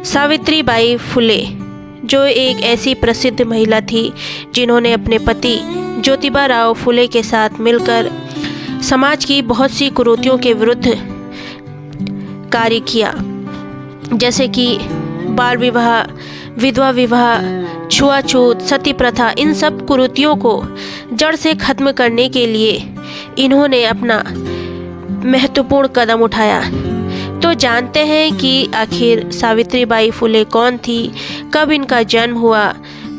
सावित्रीबाई फुले जो एक ऐसी प्रसिद्ध महिला थी जिन्होंने अपने पति ज्योतिबा राव फुले के साथ मिलकर समाज की बहुत सी कुरीतियों के विरुद्ध कार्य किया, जैसे कि बाल विवाह, विधवा विवाह, छुआछूत, सती प्रथा। इन सब कुरीतियों को जड़ से खत्म करने के लिए इन्होंने अपना महत्वपूर्ण कदम उठाया। तो जानते हैं कि आखिर सावित्रीबाई फुले कौन थी, कब इनका जन्म हुआ।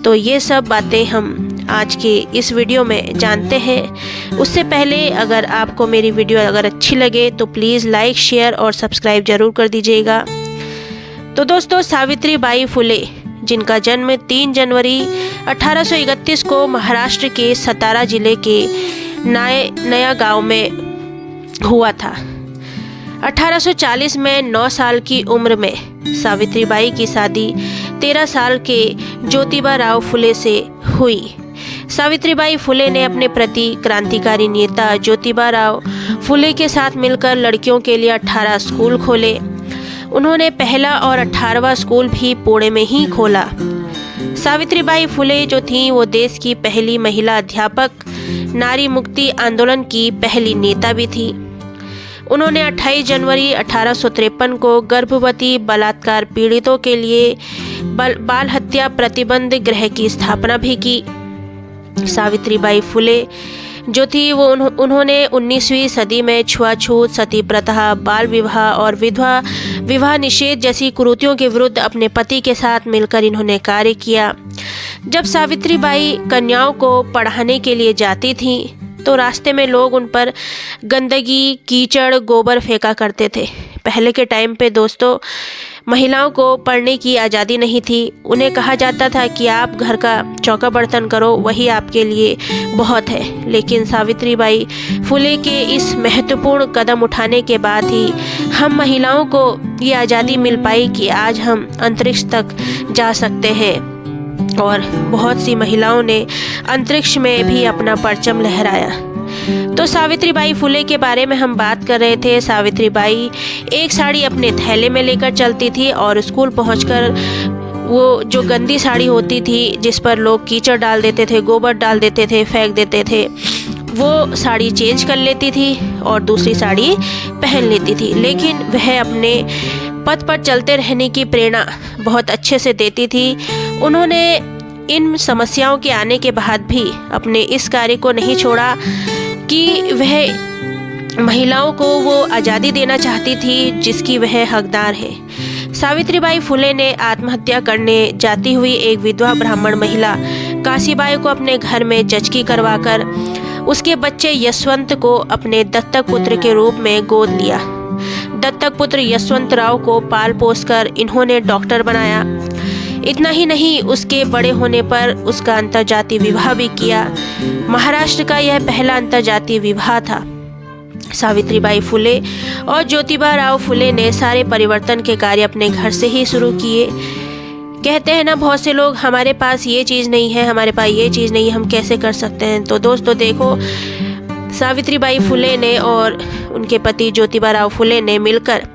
तो ये सब बातें हम आज के इस वीडियो में जानते हैं। उससे पहले अगर आपको मेरी वीडियो अगर अच्छी लगे तो प्लीज़ लाइक, शेयर और सब्सक्राइब ज़रूर कर दीजिएगा। तो दोस्तों, सावित्रीबाई फुले जिनका जन्म 3 जनवरी 1831 को महाराष्ट्र के सतारा जिले के नया गांव में हुआ था। 1840 में 9 साल की उम्र में सावित्रीबाई की शादी 13 साल के ज्योतिबा राव फुले से हुई। सावित्रीबाई फुले ने अपने प्रति क्रांतिकारी नेता ज्योतिबा राव फुले के साथ मिलकर लड़कियों के लिए 18 स्कूल खोले। उन्होंने पहला और 18वां स्कूल भी पुणे में ही खोला। सावित्रीबाई फुले जो थीं वो देश की पहली महिला अध्यापक, नारी मुक्ति आंदोलन की पहली नेता भी थी। उन्होंने 28 जनवरी 1853 को गर्भवती बलात्कार पीड़ितों के लिए बाल हत्या प्रतिबंध गृह की स्थापना भी की। सावित्रीबाई फुले जो थी वो उन्होंने 19वीं सदी में छुआछूत, सती प्रथा, बाल विवाह और विधवा विवाह निषेध जैसी कुरीतियों के विरुद्ध अपने पति के साथ मिलकर इन्होंने कार्य किया। जब सावित्रीबाई कन्याओं को पढ़ाने के लिए जाती थीं तो रास्ते में लोग उन पर गंदगी, कीचड़, गोबर फेंका करते थे। पहले के टाइम पे दोस्तों महिलाओं को पढ़ने की आज़ादी नहीं थी। उन्हें कहा जाता था कि आप घर का चौका बर्तन करो, वही आपके लिए बहुत है। लेकिन सावित्रीबाई फुले के इस महत्वपूर्ण कदम उठाने के बाद ही हम महिलाओं को ये आज़ादी मिल पाई कि आज हम अंतरिक्ष तक जा सकते हैं। और बहुत सी महिलाओं ने अंतरिक्ष में भी अपना परचम लहराया। तो सावित्रीबाई फुले के बारे में हम बात कर रहे थे। सावित्रीबाई एक साड़ी अपने थैले में लेकर चलती थी और स्कूल पहुंचकर वो जो गंदी साड़ी होती थी जिस पर लोग कीचड़ डाल देते थे, गोबर डाल देते थे, फेंक देते थे, वो साड़ी चेंज कर लेती थी और दूसरी साड़ी पहन लेती थी। लेकिन वह अपने पथ पर चलते रहने की प्रेरणा बहुत अच्छे से देती थी। उन्होंने इन समस्याओं के आने के बाद भी अपने इस कार्य को नहीं छोड़ा कि वह महिलाओं को वो आज़ादी देना चाहती थी जिसकी वह हकदार है। सावित्रीबाई फुले ने आत्महत्या करने जाती हुई एक विधवा ब्राह्मण महिला काशीबाई को अपने घर में जचकी करवाकर उसके बच्चे यशवंत को अपने दत्तक पुत्र के रूप में गोद लिया। दत्तक पुत्र यशवंत राव को पाल पोस कर इन्होंने डॉक्टर बनाया। इतना ही नहीं, उसके बड़े होने पर उसका अंतर्जातीय विवाह भी किया। महाराष्ट्र का यह पहला अंतर्जातीय विवाह था। सावित्रीबाई फुले और ज्योतिबा राव फुले ने सारे परिवर्तन के कार्य अपने घर से ही शुरू किए। कहते हैं ना बहुत से लोग, हमारे पास ये चीज़ नहीं है, हमारे पास ये चीज़ नहीं है, हम कैसे कर सकते हैं। तो दोस्तों देखो, सावित्रीबाई फुले ने और उनके पति ज्योतिबा राव फुले ने मिलकर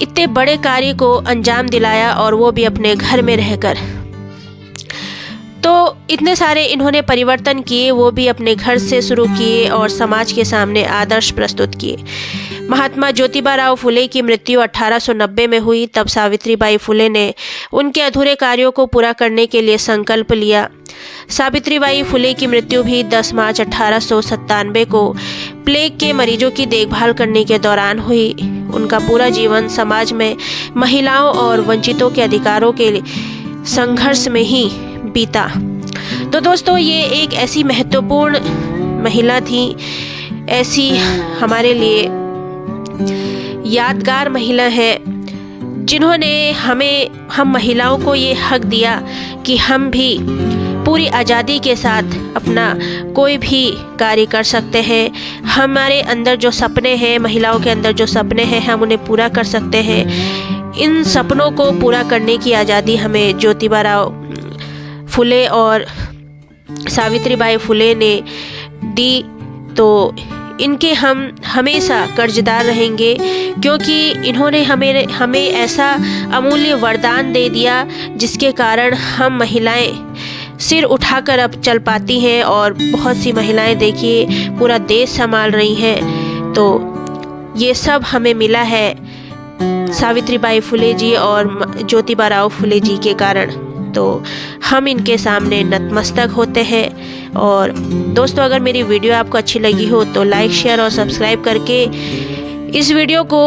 इतने बड़े कार्य को अंजाम दिलाया, और वो भी अपने घर में रहकर। तो इतने सारे इन्होंने परिवर्तन किए, वो भी अपने घर से शुरू किए और समाज के सामने आदर्श प्रस्तुत किए। महात्मा ज्योतिबा राव फुले की मृत्यु 1890 में हुई। तब सावित्रीबाई फुले ने उनके अधूरे कार्यों को पूरा करने के लिए संकल्प लिया। सावित्रीबाई फुले की मृत्यु भी 10 मार्च 1897 को प्लेग के मरीजों की देखभाल करने के दौरान हुई। उनका पूरा जीवन समाज में महिलाओं और वंचितों के अधिकारों के संघर्ष में ही बीता। तो दोस्तों, ये एक ऐसी महत्वपूर्ण महिला थी, ऐसी हमारे लिए यादगार महिला है जिन्होंने हम महिलाओं को ये हक दिया कि हम भी पूरी आज़ादी के साथ अपना कोई भी कार्य कर सकते हैं। हमारे अंदर जो सपने हैं, महिलाओं के अंदर जो सपने हैं, हम उन्हें पूरा कर सकते हैं। इन सपनों को पूरा करने की आज़ादी हमें ज्योतिबा राव फुले और सावित्रीबाई फुले ने दी। तो इनके हम हमेशा कर्जदार रहेंगे, क्योंकि इन्होंने हमें ऐसा अमूल्य वरदान दे दिया जिसके कारण हम महिलाएं सिर उठाकर अब चल पाती हैं और बहुत सी महिलाएं देखिए पूरा देश संभाल रही हैं। तो ये सब हमें मिला है सावित्रीबाई फुले जी और ज्योतिबा राव फुले जी के कारण। तो हम इनके सामने नतमस्तक होते हैं। और दोस्तों, अगर मेरी वीडियो आपको अच्छी लगी हो तो लाइक, शेयर और सब्सक्राइब करके इस वीडियो को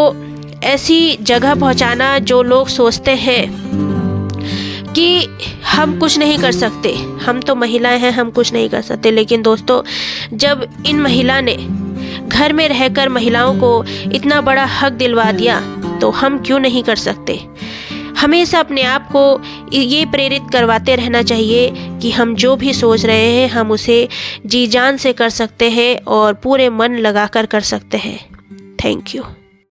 ऐसी जगह पहुंचाना जो लोग सोचते हैं कि हम कुछ नहीं कर सकते, हम तो महिलाएं हैं, हम कुछ नहीं कर सकते। लेकिन दोस्तों, जब इन महिला ने घर में रहकर महिलाओं को इतना बड़ा हक दिलवा दिया तो हम क्यों नहीं कर सकते। हमेशा अपने आप को ये प्रेरित करवाते रहना चाहिए कि हम जो भी सोच रहे हैं हम उसे जी जान से कर सकते हैं और पूरे मन लगाकर कर सकते हैं। Thank you.